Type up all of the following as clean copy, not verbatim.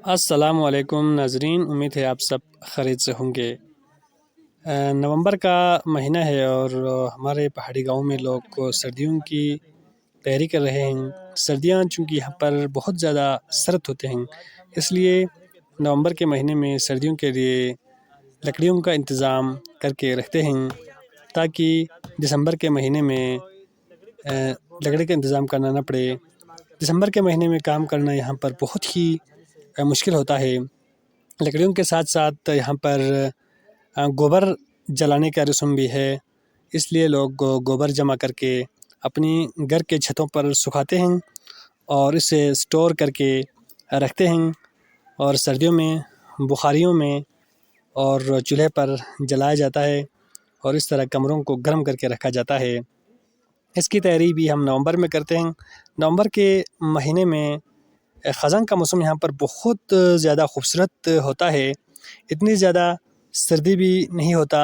अस्सलामुअलैकुम नाजरीन, उम्मीद है आप सब खैरियत से होंगे। नवंबर का महीना है और हमारे पहाड़ी गांव में लोग सर्दियों की तैयारी कर रहे हैं। सर्दियां चूँकि यहाँ पर बहुत ज़्यादा सर्द होते हैं, इसलिए नवंबर के महीने में सर्दियों के लिए लकड़ियों का इंतज़ाम करके रखते हैं ताकि दिसंबर के महीने में लकड़ी का इंतज़ाम करना ना पड़े। दिसंबर के महीने में काम करना यहाँ पर बहुत ही मुश्किल होता है। लकड़ियों के साथ साथ यहाँ पर गोबर जलाने का रस्म भी है, इसलिए लोग गोबर जमा करके अपनी घर के छतों पर सुखाते हैं और इसे स्टोर करके रखते हैं और सर्दियों में बुखारियों में और चूल्हे पर जलाया जाता है और इस तरह कमरों को गर्म करके रखा जाता है। इसकी तैयारी भी हम नवंबर में करते हैं। नवंबर के महीने में ख़ज़ान का मौसम यहाँ पर बहुत ज़्यादा खूबसूरत होता है। इतनी ज़्यादा सर्दी भी नहीं होता,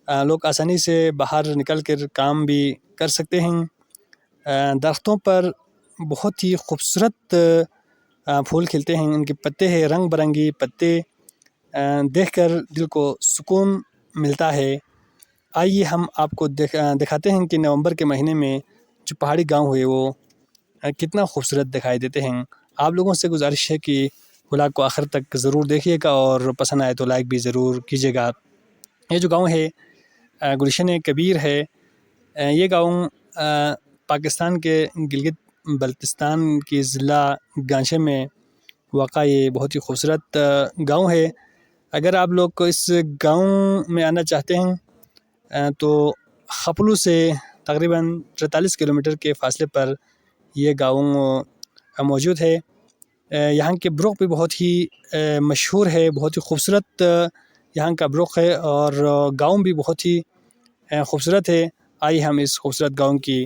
लोग आसानी से बाहर निकल कर काम भी कर सकते हैं। दरख्तों पर बहुत ही खूबसूरत फूल खिलते हैं, उनके पत्ते हैं रंग बिरंगी पत्ते, देखकर दिल को सुकून मिलता है। आइए हम आपको दिखाते हैं कि नवंबर के महीने में जो पहाड़ी गांव है वो कितना खूबसूरत दिखाई देते हैं। आप लोगों से गुजारिश है कि व्लॉग को आखिर तक ज़रूर देखिएगा और पसंद आए तो लाइक भी ज़रूर कीजिएगा। ये जो गांव है गुलशन कबीर है। ये गांव पाकिस्तान के गिलगित बल्तिस्तान की ज़िला गांशे में वाक़ा ये बहुत ही खूबसूरत गांव है। अगर आप लोग को इस गांव में आना चाहते हैं तो खपलू से तकरीबन 43 किलोमीटर के फासले पर ये गांव मौजूद है। यहाँ के ब्रोक भी बहुत ही मशहूर है, बहुत ही खूबसूरत यहाँ का ब्रोक है और गांव भी बहुत ही खूबसूरत है। आइए हम इस खूबसूरत गांव की